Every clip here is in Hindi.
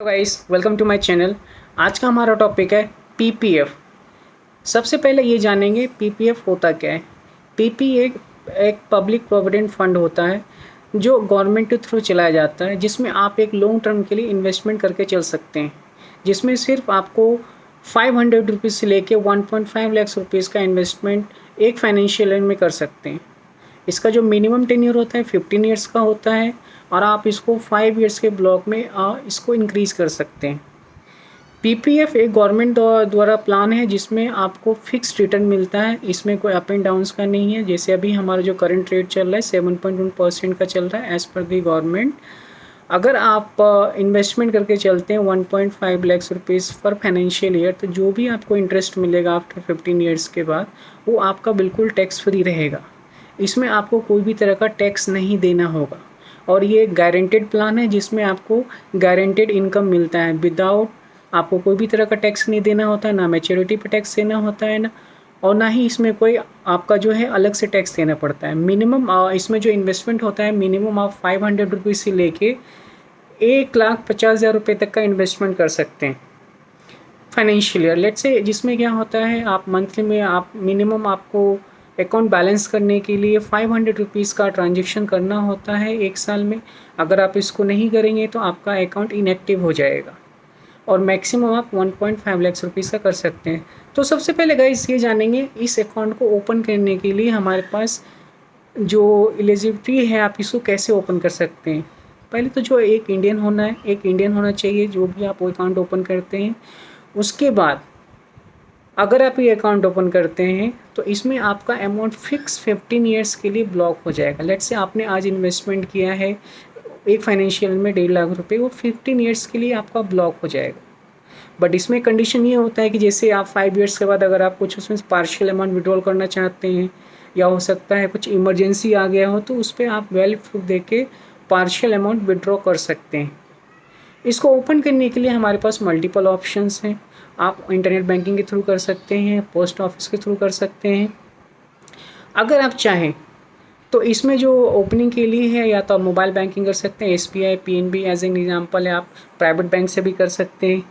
Guys, welcome to my channel. आज का हमारा टॉपिक है पीपीएफ। सबसे पहले ये जानेंगे पीपीएफ होता क्या है। पीपीएफ एक पब्लिक प्रोविडेंट फंड होता है जो गवर्नमेंट के थ्रू चलाया जाता है, जिसमें आप एक लॉन्ग टर्म के लिए इन्वेस्टमेंट करके चल सकते हैं, जिसमें सिर्फ आपको 500 रुपीज़ से लेके 1.5 लाख रुपीज़ का इन्वेस्टमेंट एक फाइनेंशियल ईयर में कर सकते हैं। इसका जो मिनिमम टेन्योर होता है 15 ईयर्स का होता है और आप इसको 5 ईयर्स के ब्लॉक में इसको इंक्रीज़ कर सकते हैं। पीपीएफ एक गवर्नमेंट द्वारा प्लान है जिसमें आपको फिक्स रिटर्न मिलता है। इसमें कोई अप एंड डाउन्स का नहीं है। जैसे अभी हमारा जो करंट रेट चल रहा है 7.1% का चल रहा है एज़ पर दी गवर्नमेंट। अगर आप इन्वेस्टमेंट करके चलते हैं 1.5 लाख रुपीज़ पर फाइनेंशियल ईयर, तो जो भी आपको इंटरेस्ट मिलेगा आफ्टर 15 ईयर्स के बाद, वो आपका बिल्कुल टैक्स फ्री रहेगा। इसमें आपको कोई भी तरह का टैक्स नहीं देना होगा और ये गारंटेड प्लान है जिसमें आपको गारंटेड इनकम मिलता है। विदाउट आपको कोई भी तरह का टैक्स नहीं देना होता है, ना मैच्योरिटी पे टैक्स देना होता है ना, और ना ही इसमें कोई आपका जो है अलग से टैक्स देना पड़ता है। मिनिमम इसमें जो इन्वेस्टमेंट होता है, मिनिमम आप 500 रुपीज़ से लेके 1,50,000 रुपये तक का इन्वेस्टमेंट कर सकते हैं फाइनेंशियल ईयर। लेट्स से जिसमें क्या होता है, आप मंथली में आप मिनिमम आपको अकाउंट बैलेंस करने के लिए 500 रुपीज़ का ट्रांजेक्शन करना होता है एक साल में। अगर आप इसको नहीं करेंगे तो आपका अकाउंट इनएक्टिव हो जाएगा और मैक्सिमम आप 1.5 लाख रुपीज़ का कर सकते हैं। तो सबसे पहले गाइस ये जानेंगे इस अकाउंट को ओपन करने के लिए हमारे पास जो एलिजिबिलिटी है, आप इसको कैसे ओपन कर सकते हैं। पहले तो जो एक इंडियन होना चाहिए जो भी आप अकाउंट ओपन करते हैं। उसके बाद अगर आप ये अकाउंट ओपन करते हैं तो इसमें आपका अमाउंट फिक्स 15 ईयर्स के लिए ब्लॉक हो जाएगा। लेट्स से आपने आज इन्वेस्टमेंट किया है एक फाइनेंशियल में 1.5 लाख रुपए, वो 15 ईयर्स के लिए आपका ब्लॉक हो जाएगा। बट इसमें कंडीशन ये होता है कि जैसे आप 5 ईयर्स के बाद अगर आप कुछ उसमें पार्शियल अमाउंट विड्रॉल करना चाहते हैं या हो सकता है कुछ इमरजेंसी आ गया हो, तो उस पर आप वैलिड प्रूफ दे के पार्शियल अमाउंट विड्रॉ कर सकते हैं। इसको ओपन करने के लिए हमारे पास मल्टीपल ऑप्शंस हैं। आप इंटरनेट बैंकिंग के थ्रू कर सकते हैं, पोस्ट ऑफिस के थ्रू कर सकते हैं। अगर आप चाहें तो इसमें जो ओपनिंग के लिए है, या तो आप मोबाइल बैंकिंग कर सकते हैं, SBI, PNB as an example है, आप प्राइवेट बैंक से भी कर सकते हैं।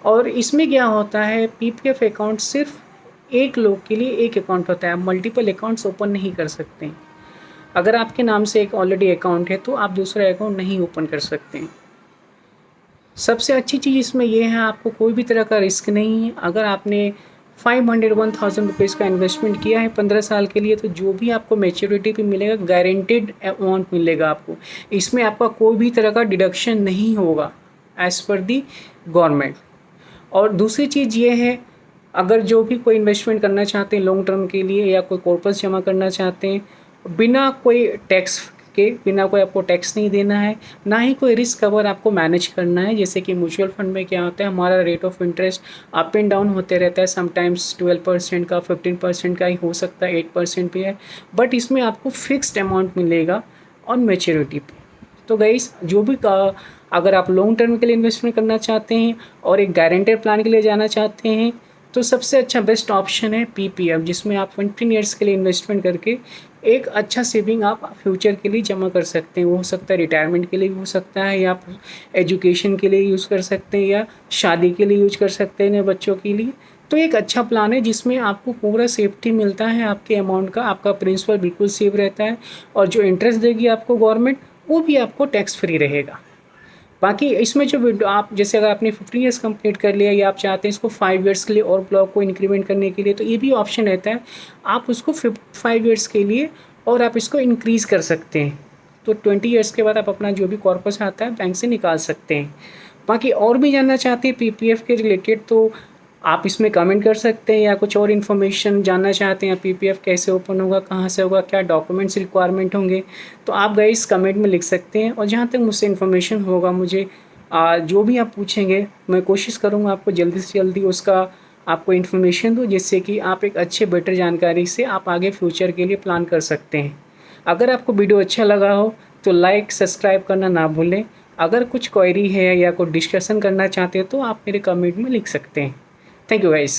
और इसमें क्या होता है, पीपीएफ अकाउंट सिर्फ एक लोग के लिए एक अकाउंट होता है, आप मल्टीपल अकाउंट्स ओपन नहीं कर सकते हैं। अगर आपके नाम से एक ऑलरेडी अकाउंट है तो आप दूसरा अकाउंट नहीं ओपन कर सकते हैं। सबसे अच्छी चीज़ इसमें यह है, आपको कोई भी तरह का रिस्क नहीं है। अगर आपने 1,000 रुपीज़ का इन्वेस्टमेंट किया है 15 साल के लिए, तो जो भी आपको मैच्योरिटी पे मिलेगा गारंटेड अमाउंट मिलेगा आपको। इसमें आपका कोई भी तरह का डिडक्शन नहीं होगा एज़ पर दी गवर्नमेंट। और दूसरी चीज़ ये है, अगर जो भी कोई इन्वेस्टमेंट करना चाहते हैं लॉन्ग टर्म के लिए या कोई कॉर्पस जमा करना चाहते हैं, बिना कोई टैक्स के, बिना कोई आपको टैक्स नहीं देना है, ना ही कोई रिस्क कवर आपको मैनेज करना है। जैसे कि म्यूचुअल फंड में क्या होता है, हमारा rate of interest up and down होते रहता है, समटाइम्स 12% का, 15% का ही हो सकता है, 8% भी है। बट इसमें आपको फिक्स्ड अमाउंट मिलेगा ऑन मैच्योरिटी पे। तो गाइस, जो भी अगर आप लॉन्ग टर्म के लिए इन्वेस्टमेंट करना चाहते हैं और एक गारंटेड प्लान के लिए जाना चाहते हैं, तो सबसे अच्छा बेस्ट ऑप्शन है पीपीएफ, जिसमें आप 15 ईयर्स के लिए इन्वेस्टमेंट करके एक अच्छा सेविंग आप फ्यूचर के लिए जमा कर सकते हैं। वो हो सकता है रिटायरमेंट के लिए भी हो सकता है, या आप एजुकेशन के लिए यूज़ कर सकते हैं, या शादी के लिए यूज कर सकते हैं नए बच्चों के लिए। तो एक अच्छा प्लान है जिसमें आपको पूरा सेफ्टी मिलता है आपके अमाउंट का, आपका प्रिंसिपल बिल्कुल सेफ रहता है और जो इंटरेस्ट देगी आपको गवर्नमेंट, वो भी आपको टैक्स फ्री रहेगा। बाकी इसमें जो आप जैसे अगर आपने 15 ईयर्स कंप्लीट कर लिया या आप चाहते हैं इसको 5 ईयर्स के लिए और ब्लॉक को इंक्रीमेंट करने के लिए, तो ये भी ऑप्शन रहता है। आप उसको 5 ईयर्स के लिए और आप इसको इंक्रीज़ कर सकते हैं। तो 20 ईयर्स के बाद आप अपना जो भी कॉर्पस आता है बैंक से निकाल सकते हैं। बाकी और भी जानना चाहते हैं पीपीएफ के रिलेटेड, तो आप इसमें कमेंट कर सकते हैं, या कुछ और इन्फॉर्मेशन जानना चाहते हैं पीपीएफ कैसे ओपन होगा, कहाँ से होगा, क्या डॉक्यूमेंट्स रिक्वायरमेंट होंगे, तो आप गाइस कमेंट में लिख सकते हैं। और जहाँ तक मुझसे इन्फॉर्मेशन होगा, मुझे जो भी आप पूछेंगे, मैं कोशिश करूँगा आपको जल्दी से जल्दी उसका आपको इन्फॉर्मेशन दूँ, जिससे कि आप एक अच्छे बेटर जानकारी से आप आगे फ्यूचर के लिए प्लान कर सकते हैं। अगर आपको वीडियो अच्छा लगा हो तो लाइक सब्सक्राइब करना ना भूलें। अगर कुछ क्वेरी है या कोई डिस्कशन करना चाहते हैं तो आप मेरे कमेंट में लिख सकते हैं। Thank you guys.